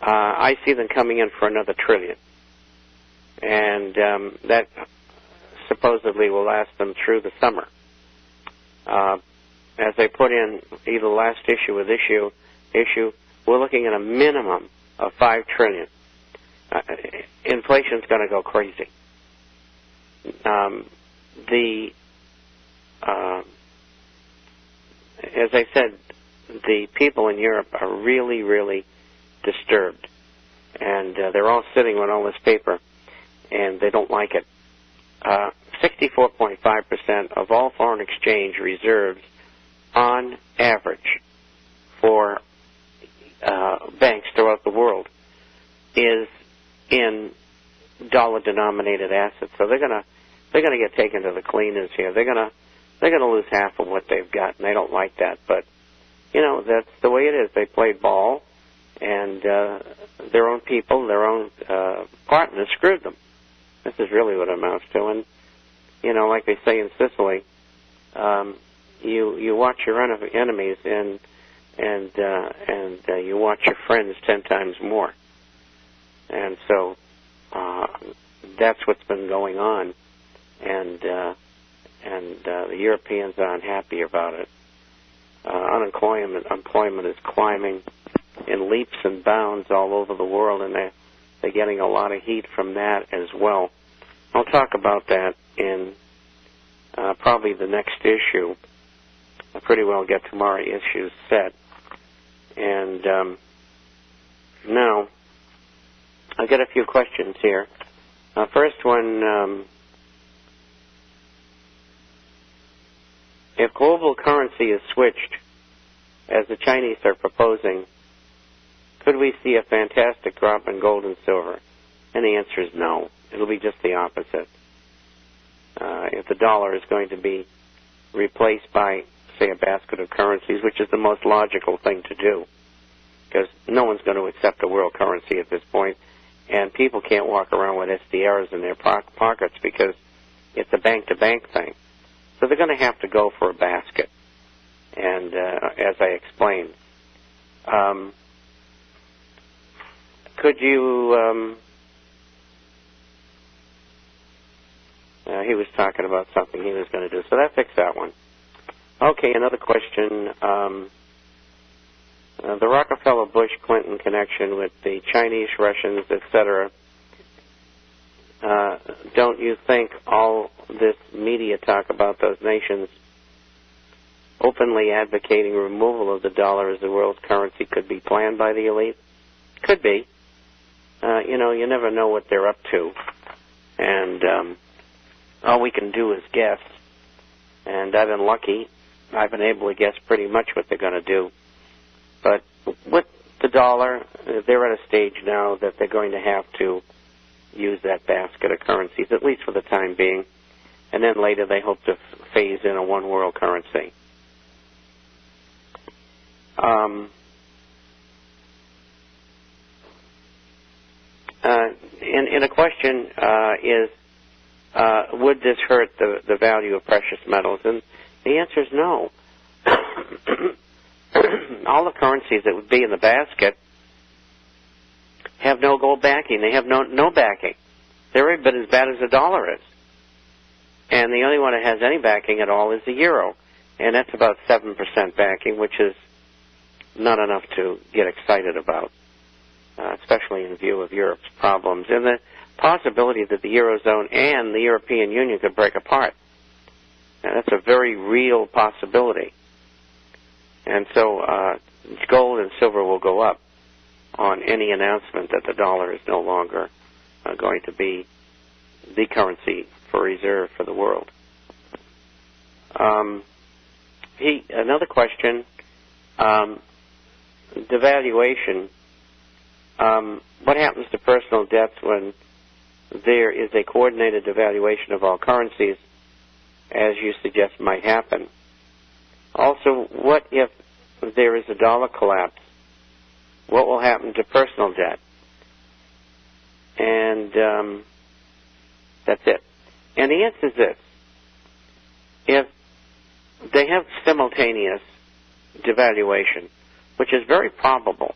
I see them coming in for another $1 trillion. And that supposedly will last them through the summer. As I put in either last issue or this issue, we're looking at a minimum of $5 trillion. Inflation's going to go crazy. As I said, the people in Europe are really, really disturbed, and they're all sitting on all this paper, and they don't like it. 64.5% of all foreign exchange reserves, on average, for banks throughout the world, is in dollar-denominated assets. So they're gonna get taken to the cleaners here. They're gonna lose half of what they've got, and they don't like that. But that's the way it is. They play ball, and their own people, their own partners screwed them. This is really what it amounts to. And like they say in Sicily, you watch your enemies and you watch your friends 10 times more. And so that's what's been going on, and the Europeans are unhappy about it. Unemployment is climbing in leaps and bounds all over the world, and they're getting a lot of heat from that as well. I'll talk about that in probably the next issue. I'll pretty well get tomorrow's issues set. And now, I'll get a few questions here. First one, if global currency is switched, as the Chinese are proposing, could we see a fantastic drop in gold and silver? And the answer is no. It'll be just the opposite. If the dollar is going to be replaced by, say, a basket of currencies, which is the most logical thing to do, because no one's going to accept a world currency at this point, and people can't walk around with SDRs in their pockets because it's a bank-to-bank thing. So they're going to have to go for a basket. And as I explained, could you... he was talking about something he was going to do, so that fixed that one. Okay, another question. The Rockefeller-Bush-Clinton connection with the Chinese, Russians, etc., don't you think all this media talk about those nations openly advocating removal of the dollar as the world's currency could be planned by the elite? Could be. You never know what they're up to. And all we can do is guess. And I've been lucky. I've been able to guess pretty much what they're going to do. But with the dollar, they're at a stage now that they're going to have to use that basket of currencies, at least for the time being. And then later they hope to phase in a one-world currency. And a question is, would this hurt the value of precious metals? And the answer is no. All the currencies that would be in the basket have no gold backing. They have no backing. They're every bit as bad as the dollar is. And the only one that has any backing at all is the euro. And that's about 7% backing, which is not enough to get excited about, especially in view of Europe's problems. And the possibility that the Eurozone and the European Union could break apart. Now, that's a very real possibility. And so gold and silver will go up on any announcement that the dollar is no longer going to be the currency for reserve for the world. Another question, devaluation. What happens to personal debts when there is a coordinated devaluation of all currencies, as you suggest might happen? Also, what if there is a dollar collapse? What will happen to personal debt? And that's it. And the answer is this. If they have simultaneous devaluation, which is very probable,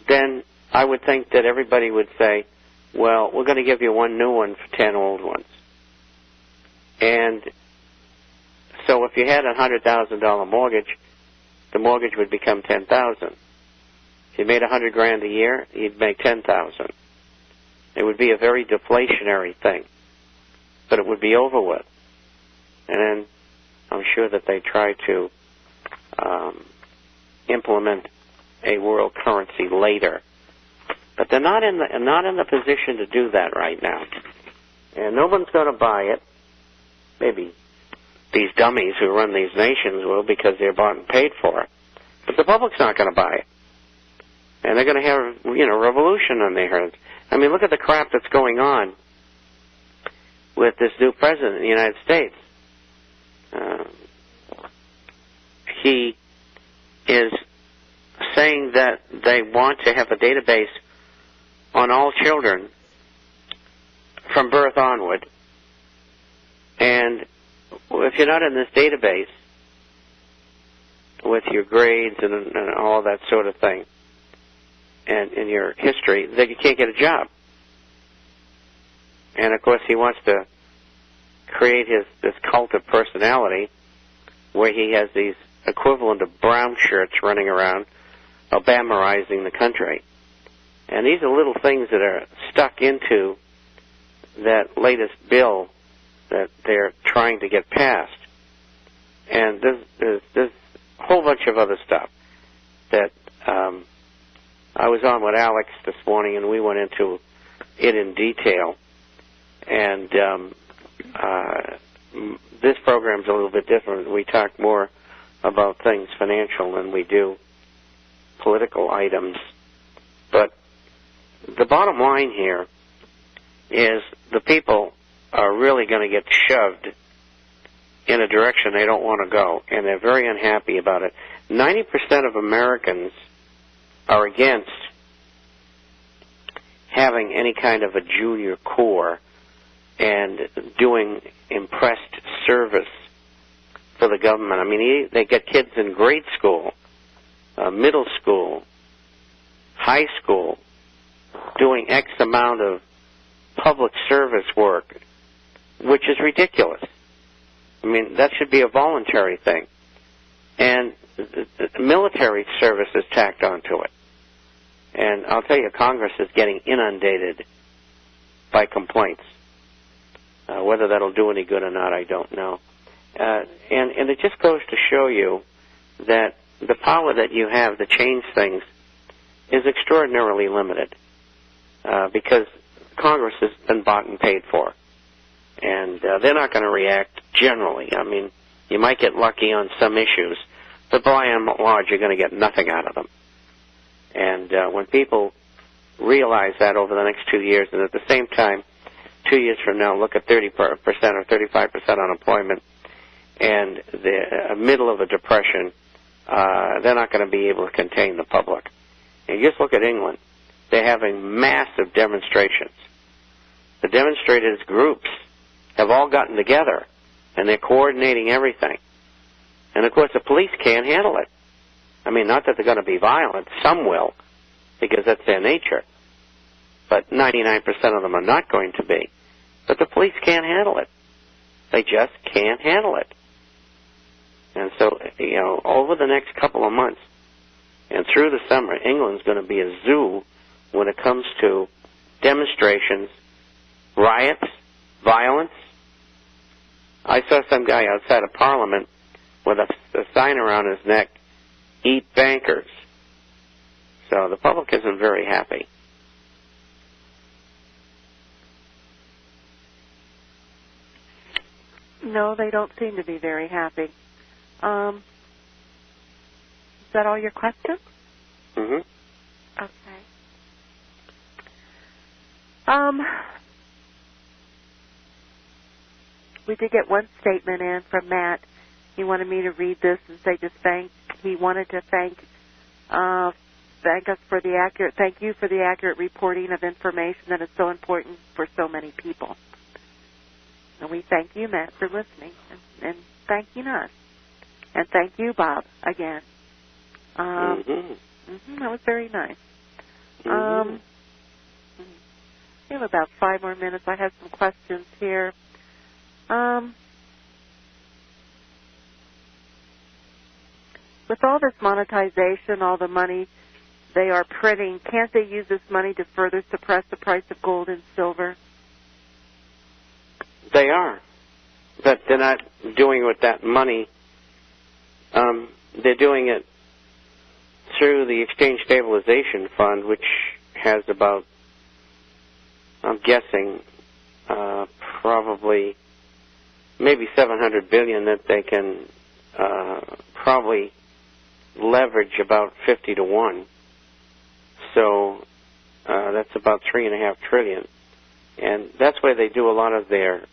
then I would think that everybody would say, well, we're going to give you one new one for 10 old ones. And so if you had a $100,000 mortgage, the mortgage would become $10,000. If you made $100,000 a year, you'd make $10,000. It would be a very deflationary thing, but it would be over with. And then I'm sure that they try to implement a world currency later, but they're not in the position to do that right now, and no one's going to buy it. Maybe these dummies who run these nations will, because they're bought and paid for it, but the public's not going to buy it, and they're going to have revolution on their hands. I mean, look at the crap that's going on with this new president of the United States. He is saying that they want to have a database on all children from birth onward. And if you're not in this database with your grades and all that sort of thing, and in your history, then you can't get a job. And of course, he wants to create this cult of personality where he has these equivalent of brown shirts running around, Obamaizing the country. And these are little things that are stuck into that latest bill that they're trying to get passed. And there's a whole bunch of other stuff that I was on with Alex this morning, and we went into it in detail. And this program's a little bit different. We talk more about things financial than we do political items. But the bottom line here is the people are really going to get shoved in a direction they don't want to go, and they're very unhappy about it. 90% of Americans are against having any kind of a junior corps and doing impressed service for the government. I mean, they get kids in grade school, middle school, high school, doing X amount of public service work, which is ridiculous. I mean, that should be a voluntary thing. And the military service is tacked onto it. And I'll tell you, Congress is getting inundated by complaints. Whether that'll do any good or not, I don't know. And it just goes to show you that the power that you have to change things is extraordinarily limited, because Congress has been bought and paid for. And they're not going to react generally. I mean, you might get lucky on some issues, but by and large, you're going to get nothing out of them. And when people realize that over the next 2 years, and at the same time, 2 years from now, look at 30% or 35% unemployment and the middle of a depression, they're not going to be able to contain the public. And you just look at England. They're having massive demonstrations. The demonstrators groups have all gotten together, and they're coordinating everything. And, of course, the police can't handle it. I mean, not that they're going to be violent. Some will, because that's their nature. But 99% of them are not going to be. But the police can't handle it. They just can't handle it. And so, over the next couple of months and through the summer, England's going to be a zoo when it comes to demonstrations, riots, violence. I saw some guy outside of Parliament with a sign around his neck, "Eat bankers." So the public isn't very happy. No, they don't seem to be very happy. Is that all your questions? Mm-hmm. Okay. We did get one statement in from Matt. He wanted me to read this and say he wanted to thank us for thank you for the accurate reporting of information that is so important for so many people. And we thank you, Matt, for listening and thanking us. And thank you, Bob, again. That was very nice. We have about 5 more minutes. I have some questions here. With all this monetization, all the money they are printing, can't they use this money to further suppress the price of gold and silver? They are. But they're not doing it with that money. They're doing it through the Exchange Stabilization Fund, which has about, I'm guessing, probably maybe $700 billion that they can probably leverage about 50 to 1. So that's about $3.5 trillion. And that's where they do a lot of their